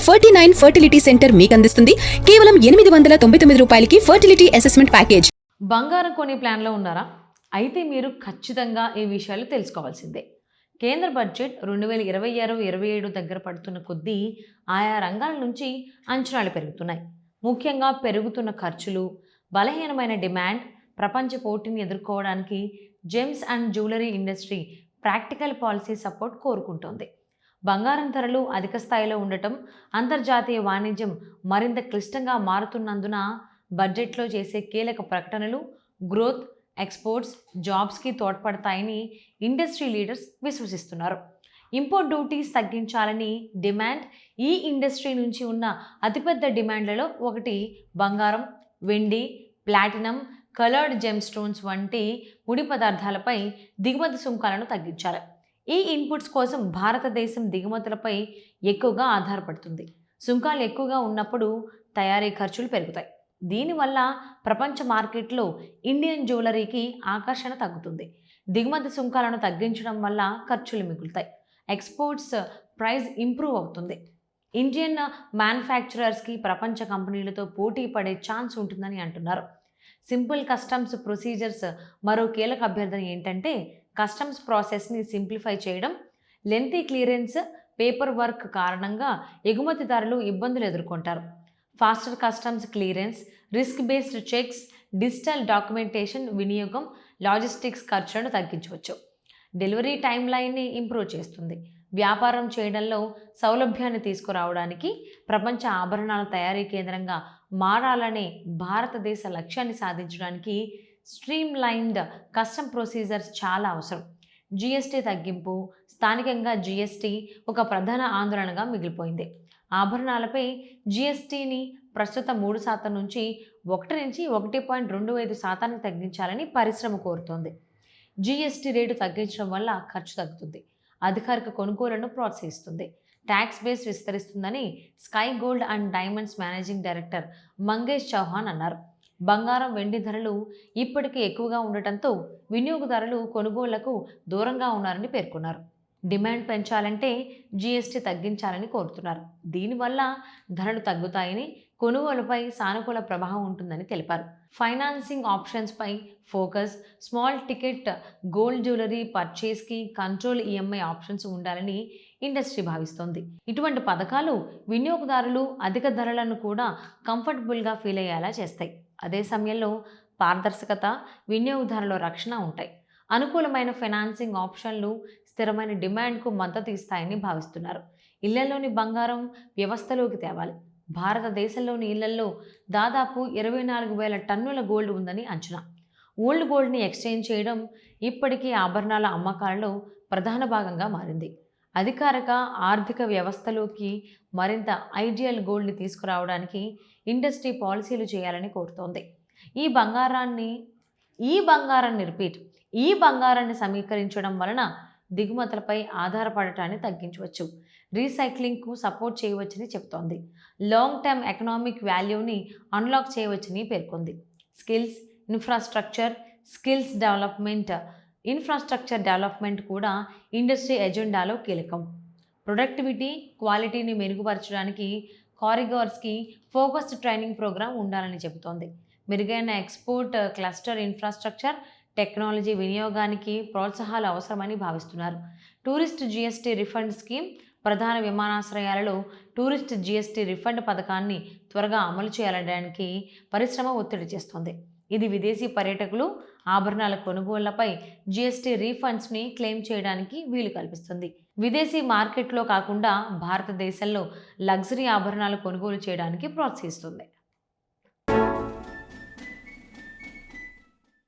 49 fertility centre మీకు అందిస్తుంది కేవలం 899 రూపాయలకి ఫర్టిలిటీ అసెస్మెంట్ ప్యాకేజ్. బంగారం కొనే ప్లాన్లో ఉన్నారా? అయితే మీరు ఖచ్చితంగా ఈ విషయాలు తెలుసుకోవాల్సిందే. కేంద్ర బడ్జెట్ 2026-27 దగ్గర పడుతున్న కొద్దీ ఆయా రంగాల నుంచి అంచనాలు పెరుగుతున్నాయి. ముఖ్యంగా పెరుగుతున్న ఖర్చులు, బలహీనమైన డిమాండ్, ప్రపంచ పోటీని ఎదుర్కోవడానికి gems and jewellery industry practical policy support కోరుకుంటోంది. బంగారం ధరలు అధిక స్థాయిలో ఉండటం, అంతర్జాతీయ వాణిజ్యం మరింత క్లిష్టంగా మారుతున్నందున బడ్జెట్లో చేసే కీలక ప్రకటనలు గ్రోత్, ఎక్స్పోర్ట్స్, జాబ్స్కి తోడ్పడతాయని ఇండస్ట్రీ లీడర్స్ విశ్వసిస్తున్నారు. ఇంపోర్ట్ డ్యూటీస్ తగ్గించాలని డిమాండ్ ఈ ఇండస్ట్రీ నుంచి ఉన్న అతిపెద్ద డిమాండ్లలో ఒకటి బంగారం, వెండి, ప్లాటినం, కలర్డ్ జెమ్ స్టోన్స్ వంటి ముడి పదార్థాలపై దిగుమతి సుంకాలను తగ్గించాలి. ఈ ఇన్పుట్స్ కోసం భారతదేశం దిగుమతులపై ఎక్కువగా ఆధారపడుతుంది. సుంకాలు ఎక్కువగా ఉన్నప్పుడు తయారీ ఖర్చులు పెరుగుతాయి. దీనివల్ల ప్రపంచ మార్కెట్లో ఇండియన్ జ్యువెలరీకి ఆకర్షణ తగ్గుతుంది. దిగుమతి సుంకాలను తగ్గించడం వల్ల ఖర్చులు మిగులుతాయి. ఎక్స్పోర్ట్స్ ప్రైస్ ఇంప్రూవ్ అవుతుంది. ఇండియన్ మ్యానుఫ్యాక్చరర్స్కి ప్రపంచ కంపెనీలతో పోటీ పడే ఛాన్స్ ఉంటుందని అంటున్నారు. సింపుల్ కస్టమ్స్ ప్రొసీజర్స్ మరో కీలక అభ్యర్థన ఏంటంటే కస్టమ్స్ ప్రాసెస్ని సింప్లిఫై చేయడం. లెంతీ క్లియరెన్స్, పేపర్ వర్క్ కారణంగా ఎగుమతిదారులు ఇబ్బందులు ఎదుర్కొంటారు. Faster customs clearance, risk based checks, digital documentation వినియోగం లాజిస్టిక్స్ ఖర్చులను తగ్గించవచ్చు. డెలివరీ టైం లైన్ని ఇంప్రూవ్ చేస్తుంది. వ్యాపారం చేయడంలో సౌలభ్యాన్ని తీసుకురావడానికి ప్రపంచ ఆభరణాల తయారీ కేంద్రంగా మారాలనే భారతదేశ లక్ష్యాన్ని సాధించడానికి స్ట్రీమ్ లైన్డ్ కస్టమ్ ప్రొసీజర్స్ చాలా అవసరం. జిఎస్టీ తగ్గింపు, స్థానికంగా జిఎస్టీ ఒక ప్రధాన ఆందోళనగా మిగిలిపోయింది. ఆభరణాలపై జిఎస్టీని ప్రస్తుత 3% నుంచి 1-1.25% తగ్గించాలని పరిశ్రమ కోరుతోంది. జిఎస్టీ రేటు తగ్గించడం వల్ల ఖర్చు తగ్గుతుంది, అధికారిక కొనుగోళ్లను ప్రోత్సహిస్తుంది, ట్యాక్స్ బేస్ విస్తరిస్తుందని Sky gold and diamonds managing director Mangesh Chauhan అన్నారు. బంగారం, వెండి ధరలు ఇప్పటికీ ఎక్కువగా ఉండటంతో వినియోగదారులు కొనుగోళ్లకు దూరంగా ఉన్నారని పేర్కొన్నారు. డిమాండ్ పెంచాలంటే జిఎస్టీ తగ్గించాలని కోరుతున్నారు. దీనివల్ల ధరలు తగ్గుతాయని, కొనుగోలుపై సానుకూల ప్రభావం ఉంటుందని తెలిపారు. ఫైనాన్సింగ్ ఆప్షన్స్పై focus, small ticket gold jewellery పర్చేస్కి కంట్రోల్ ఈఎంఐ ఆప్షన్స్ ఉండాలని ఇండస్ట్రీ భావిస్తోంది. ఇటువంటి పథకాలు వినియోగదారులు అధిక ధరలను కూడా కంఫర్టబుల్గా ఫీల్ అయ్యేలా చేస్తాయి. అదే సమయంలో పారదర్శకత, వినియోగదారుల రక్షణ ఉంటాయి. అనుకూలమైన ఫైనాన్సింగ్ ఆప్షన్లు స్థిరమైన డిమాండ్కు మద్దతు ఇస్తాయని భావిస్తున్నారు. ఇళ్లలోని బంగారం వ్యవస్థలోకి తేవాలి. భారతదేశంలోని ఇళ్లలో దాదాపు 24,000 టన్నుల గోల్డ్ ఉందని అంచనా. ఓల్డ్ గోల్డ్ని ఎక్స్చేంజ్ చేయడం ఇప్పటికీ ఆభరణాల అమ్మకాలలో ప్రధాన భాగంగా మారింది. అధికారిక ఆర్థిక వ్యవస్థలోకి మరింత ఐడియల్ గోల్డ్ని తీసుకురావడానికి ఇండస్ట్రీ పాలసీలు చేయాలని కోరుతోంది. ఈ బంగారాన్ని సమీకరించడం వలన దిగుమతులపై ఆధారపడటాన్ని తగ్గించవచ్చు, రీసైక్లింగ్కు సపోర్ట్ చేయవచ్చని చెబుతోంది. లాంగ్ టర్మ్ ఎకనామిక్ వాల్యూని అన్లాక్ చేయవచ్చని పేర్కొంది. ఇన్ఫ్రాస్ట్రక్చర్ డెవలప్మెంట్ కూడా ఇండస్ట్రీ ఎజెండాలో కీలకం. ప్రొడక్టివిటీ, క్వాలిటీని మెరుగుపరచడానికి కారిడార్స్కి ఫోకస్డ్ ట్రైనింగ్ ప్రోగ్రాం ఉండాలని చెబుతోంది. మెరుగైన ఎక్స్పోర్ట్ క్లస్టర్ ఇన్ఫ్రాస్ట్రక్చర్, టెక్నాలజీ వినియోగానికి ప్రోత్సాహాలు అవసరమని భావిస్తున్నారు. టూరిస్ట్ జిఎస్టీ రిఫండ్ స్కీమ్, ప్రధాన విమానాశ్రయాలలో టూరిస్ట్ జిఎస్టీ రిఫండ్ పథకాన్ని త్వరగా అమలు చేయాలనడానికి పరిశ్రమ ఒత్తిడి చేస్తోంది. ఇది విదేశీ పర్యాటకులు ఆభరణాల కొనుగోళ్లపై జిఎస్టీ రీఫండ్స్ని క్లెయిమ్ చేయడానికి వీలు కల్పిస్తుంది. విదేశీ మార్కెట్లో కాకుండా భారతదేశంలో లగ్జరీ ఆభరణాలు కొనుగోలు చేయడానికి ప్రోత్సహిస్తుంది.